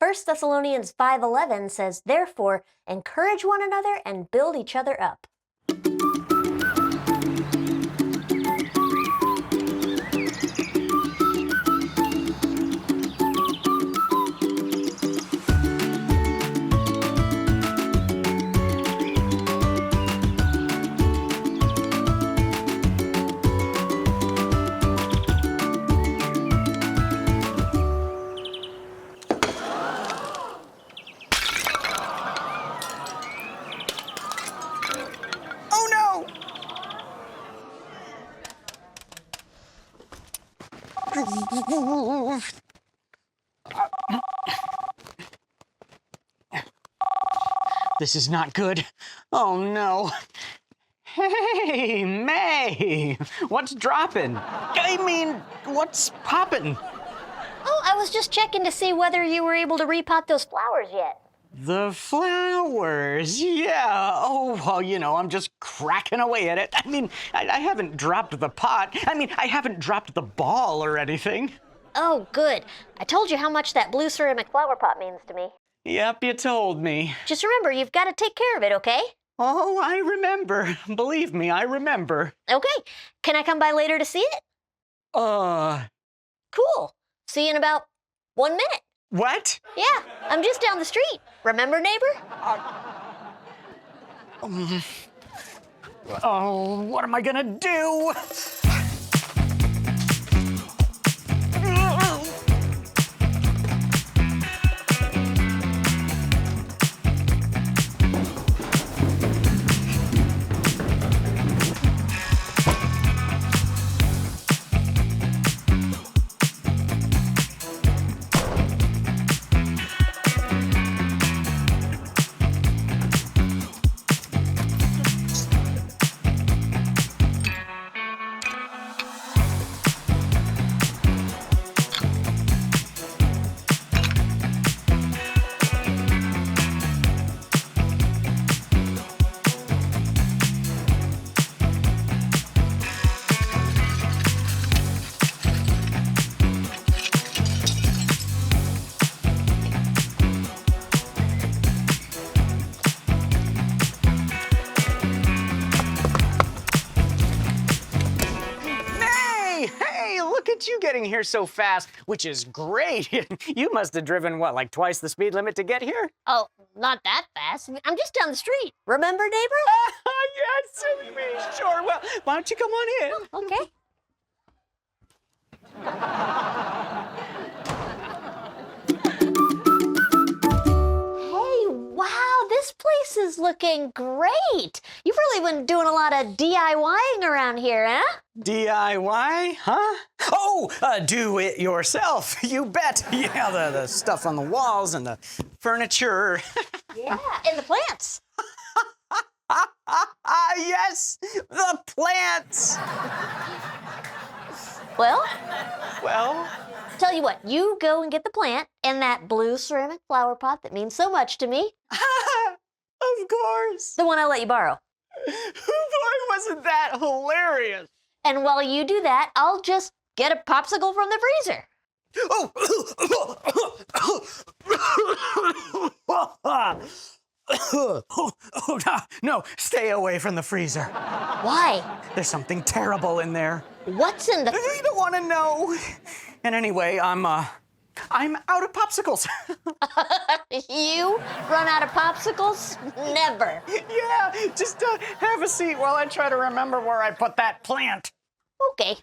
First Thessalonians 5:11 says, "Therefore, encourage one another and build each other up." Oh no! This is not good. Oh no. Hey, May! What's dropping? I mean, what's popping? Oh, I was just checking to see whether you were able to repot those flowers yet. The flowers, yeah. Oh, well, I'm just cracking away at it. I mean, I haven't dropped the pot. I mean, I haven't dropped the ball or anything. Oh, good. I told you how much that blue ceramic flower pot means to me. Yep, you told me. Just remember, you've got to take care of it, okay? Oh, I remember. Believe me, I remember. Okay. Can I come by later to see it? Cool. See you in about 1 minute. What? Yeah, I'm just down the street. Remember, neighbor? Oh, what am I gonna do? Hey, look at you getting here so fast, which is great. You must have driven, what, like twice the speed limit to get here? Oh, not that fast. I'm just down the street. Remember, neighbor? Yes, silly me. Sure, well, why don't you come on in? Okay. Hey, wow, this place is looking great. You've really been doing a lot of DIYing around here, huh? DIY, huh? Oh, do it yourself. You bet. Yeah, the stuff on the walls and the furniture. Yeah, and the plants. Yes, the plants. Well, Well, tell you what, you go and get the plant and that blue ceramic flower pot that means so much to me, of course. the one I let you borrow. Boy, wasn't that hilarious. And while you do that, I'll just get a popsicle from the freezer. No, stay away from the freezer. Why? There's something terrible in there. What's in the... You don't want to know. And anyway, I'm out of popsicles. You run out of popsicles? Never. Yeah, just have a seat while I try to remember where I put that plant. Okay.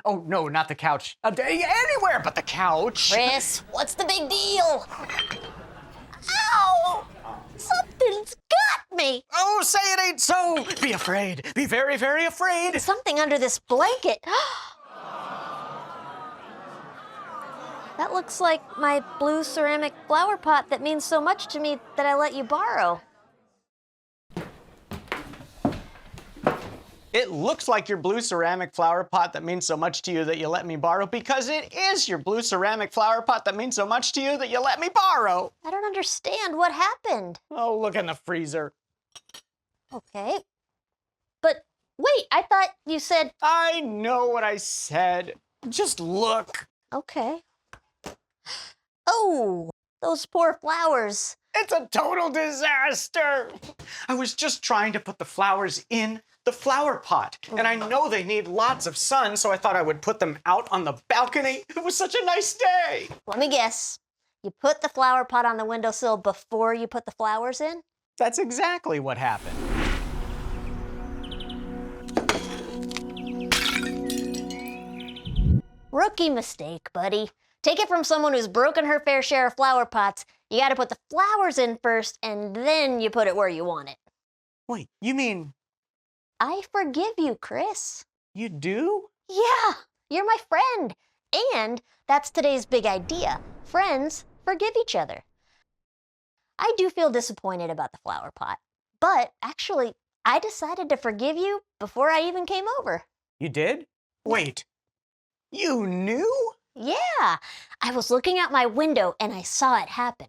Oh, no, not the couch. Anywhere but the couch. Chris, what's the big deal? Ow! Something's got me. Oh, say it ain't so. Be afraid. Be very, very afraid. Something under this blanket. That looks like my blue ceramic flower pot that means so much to me that I let you borrow. It looks like your blue ceramic flower pot that means so much to you that you let me borrow because it is your blue ceramic flower pot that means so much to you that you let me borrow. I don't understand what happened. Oh, look in the freezer. Okay. But wait, I thought you said... I know what I said. Just look. Okay. Oh, those poor flowers. It's a total disaster. I was just trying to put the flowers in the flower pot, and I know they need lots of sun, so I thought I would put them out on the balcony. It was such a nice day. Let me guess. You put the flower pot on the windowsill before you put the flowers in? That's exactly what happened. Rookie mistake, buddy. Take it from someone who's broken her fair share of flower pots. You gotta put the flowers in first, and then you put it where you want it. Wait, you mean I forgive you, Chris. you do? Yeah, you're my friend. And that's today's big idea. Friends forgive each other. I do feel disappointed about the flower pot, but actually, I decided to forgive you before I even came over. You did? Wait, you knew? Yeah, I was looking out my window and I saw it happen.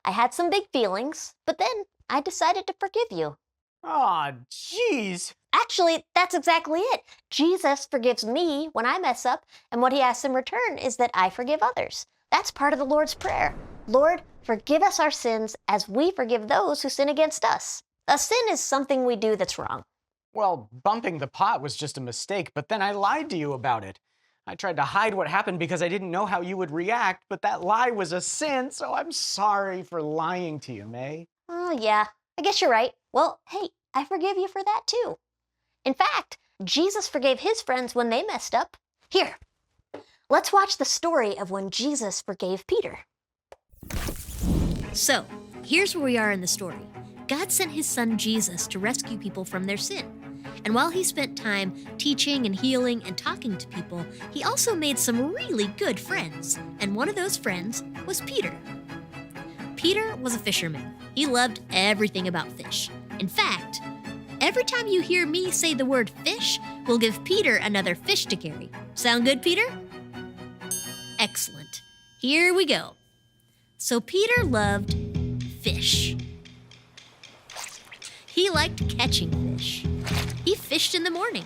I had some big feelings, but then I decided to forgive you. Aw, jeez. Actually, that's exactly it. Jesus forgives me when I mess up, and what he asks in return is that I forgive others. That's part of the Lord's Prayer. Lord, forgive us our sins as we forgive those who sin against us. A sin is something we do that's wrong. Well, bumping the pot was just a mistake, but then I lied to you about it. I tried to hide what happened because I didn't know how you would react, but that lie was a sin, so I'm sorry for lying to you, May. Oh, yeah, I guess you're right. Well, hey, I forgive you for that too. In fact, Jesus forgave his friends when they messed up. Here, let's watch the story of when Jesus forgave Peter. So, here's where we are in the story. God sent his son Jesus to rescue people from their sin. And while he spent time teaching and healing and talking to people, he also made some really good friends. And one of those friends was Peter. Peter was a fisherman. He loved everything about fish. In fact, every time you hear me say the word fish, we'll give Peter another fish to carry. Sound good, Peter? Excellent. Here we go. So Peter loved fish. He liked catching fish. He fished in the morning.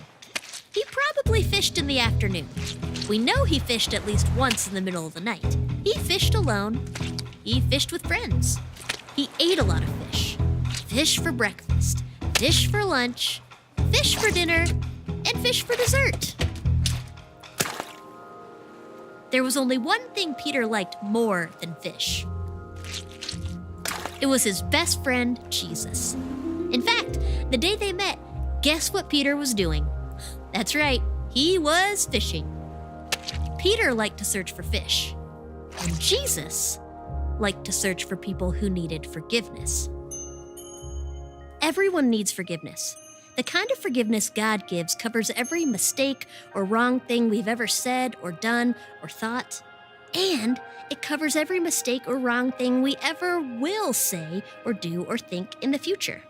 He probably fished in the afternoon. We know he fished at least once in the middle of the night. He fished alone. He fished with friends. He ate a lot of fish. Fish for breakfast, fish for lunch, fish for dinner, and fish for dessert. There was only one thing Peter liked more than fish. It was his best friend, Jesus. In fact, the day they met, guess what Peter was doing? That's right, he was fishing. Peter liked to search for fish, and Jesus liked to search for people who needed forgiveness. Everyone needs forgiveness. The kind of forgiveness God gives covers every mistake or wrong thing we've ever said or done or thought. And it covers every mistake or wrong thing we ever will say or do or think in the future.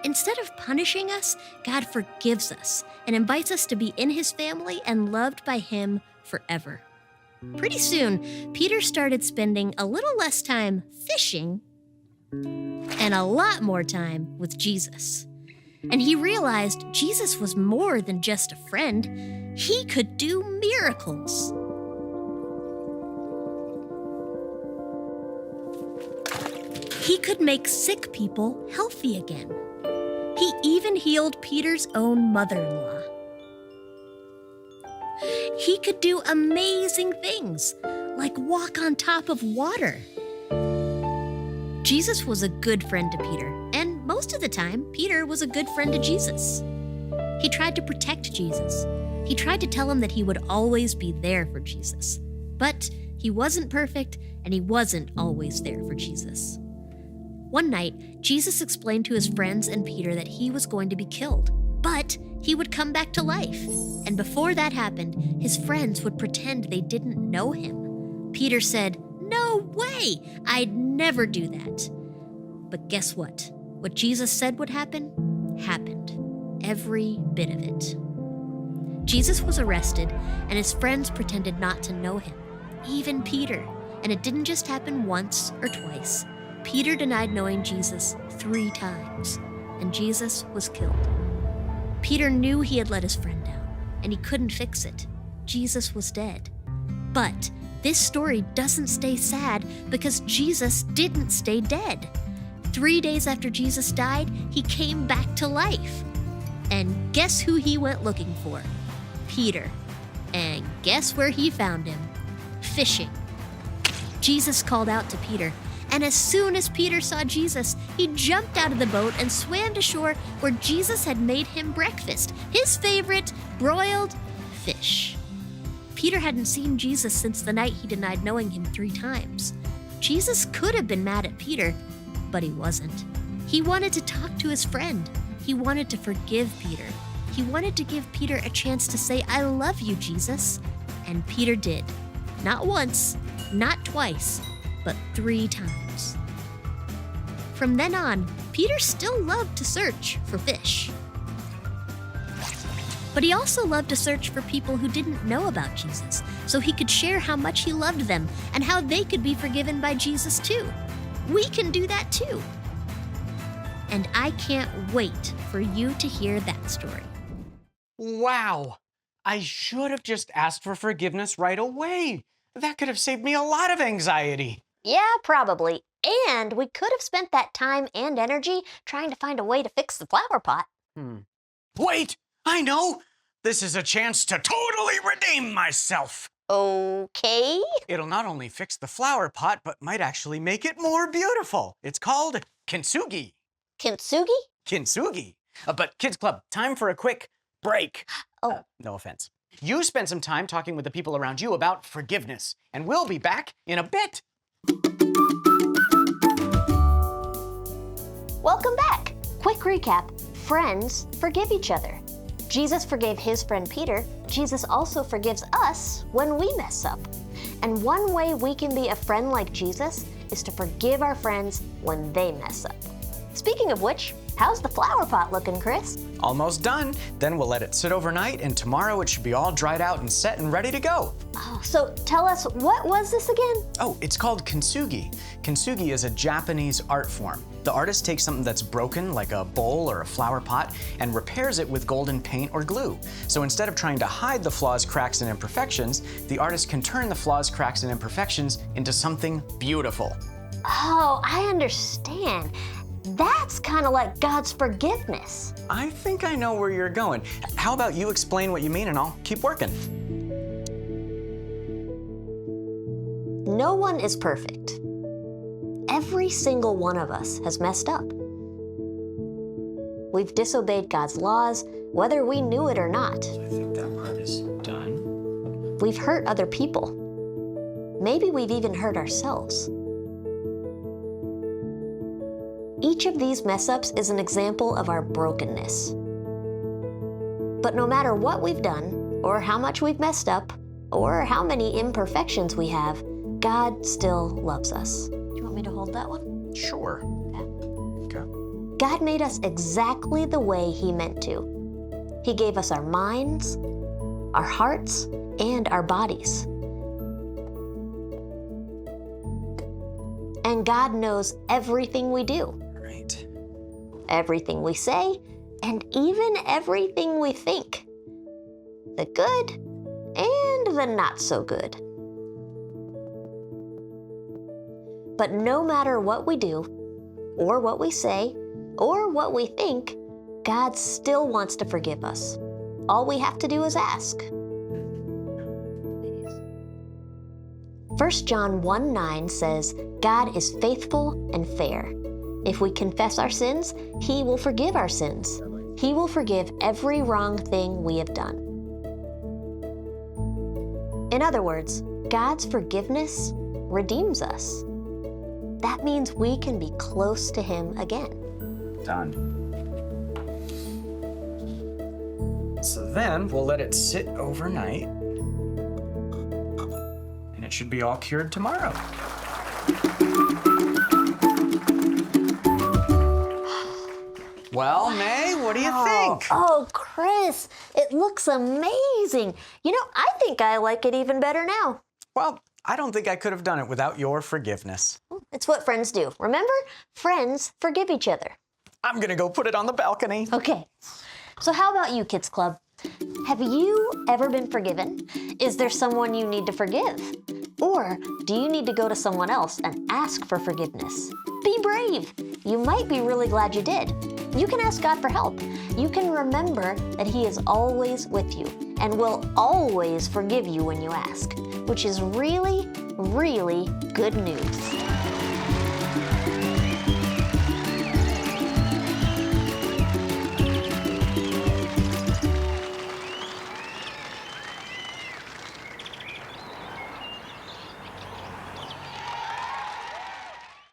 Instead of punishing us, God forgives us and invites us to be in his family and loved by him forever. Pretty soon, Peter started spending a little less time fishing and a lot more time with Jesus. And he realized Jesus was more than just a friend. He could do miracles. He could make sick people healthy again. He even healed Peter's own mother-in-law. He could do amazing things, like walk on top of water. Jesus was a good friend to Peter, and most of the time, Peter was a good friend to Jesus. He tried to protect Jesus. He tried to tell him that he would always be there for Jesus. But he wasn't perfect, and he wasn't always there for Jesus. One night, Jesus explained to his friends and Peter that he was going to be killed, but he would come back to life. And before that happened, his friends would pretend they didn't know him. Peter said, "No way! I'd never do that." But guess what? What Jesus said would happen, happened. Every bit of it. Jesus was arrested, and his friends pretended not to know him, even Peter. And it didn't just happen once or twice. Peter denied knowing Jesus 3 times, and Jesus was killed. Peter knew he had let his friend down, and he couldn't fix it. Jesus was dead. But this story doesn't stay sad because Jesus didn't stay dead. 3 days after Jesus died, he came back to life. And guess who he went looking for? Peter. And guess where he found him? Fishing. Jesus called out to Peter, and as soon as Peter saw Jesus, he jumped out of the boat and swam to shore where Jesus had made him breakfast, his favorite, broiled fish. Peter hadn't seen Jesus since the night he denied knowing him 3 times. Jesus could have been mad at Peter, but he wasn't. He wanted to talk to his friend. He wanted to forgive Peter. He wanted to give Peter a chance to say, "I love you, Jesus." And Peter did. Not once, not twice, but 3 times. From then on, Peter still loved to search for fish. But he also loved to search for people who didn't know about Jesus, so he could share how much he loved them and how they could be forgiven by Jesus too. We can do that too. And I can't wait for you to hear that story. Wow. I should have just asked for forgiveness right away. That could have saved me a lot of anxiety. Yeah, probably. And we could have spent that time and energy trying to find a way to fix the flower pot. Wait, I know. This is a chance to totally redeem myself. Okay. It'll not only fix the flower pot, but might actually make it more beautiful. It's called kintsugi. Kintsugi? Kintsugi. But Kids Club, time for a quick break. Oh. No offense. You spend some time talking with the people around you about forgiveness, and we'll be back in a bit. Welcome back. Quick recap. Friends forgive each other. Jesus forgave his friend Peter. Jesus also forgives us when we mess up. And one way we can be a friend like Jesus is to forgive our friends when they mess up. Speaking of which, how's the flower pot looking, Chris? Almost done. Then we'll let it sit overnight, and tomorrow it should be all dried out and set and ready to go. Oh, so tell us, what was this again? Oh, it's called kintsugi. Kintsugi is a Japanese art form. The artist takes something that's broken, like a bowl or a flower pot, and repairs it with golden paint or glue. So instead of trying to hide the flaws, cracks, and imperfections, the artist can turn the flaws, cracks, and imperfections into something beautiful. Oh, I understand. That's kind of like God's forgiveness. I think I know where you're going. How about you explain what you mean and I'll keep working. No one is perfect. Every single one of us has messed up. We've disobeyed God's laws, whether we knew it or not. I think that part is done. We've hurt other people. Maybe we've even hurt ourselves. Each of these mess-ups is an example of our brokenness. But no matter what we've done, or how much we've messed up, or how many imperfections we have, God still loves us. Do you want me to hold that one? Sure. Okay. God made us exactly the way He meant to. He gave us our minds, our hearts, and our bodies. And God knows everything we do. Right. Everything we say, and even everything we think. The good and the not so good. But no matter what we do, or what we say, or what we think, God still wants to forgive us. All we have to do is ask. 1 John 1:9 says, God is faithful and fair. If we confess our sins, He will forgive our sins. He will forgive every wrong thing we have done. In other words, God's forgiveness redeems us. That means we can be close to Him again. Done. So then we'll let it sit overnight. And it should be all cured tomorrow. Well, May, what do you think? Oh, Chris, it looks amazing. You know, I think I like it even better now. Well, I don't think I could have done it without your forgiveness. It's what friends do. Remember? Friends forgive each other. I'm gonna go put it on the balcony. Okay. So how about you, Kids Club? Have you ever been forgiven? Is there someone you need to forgive? Or do you need to go to someone else and ask for forgiveness? Be brave. You might be really glad you did. You can ask God for help. You can remember that He is always with you and will always forgive you when you ask, which is really, really good news.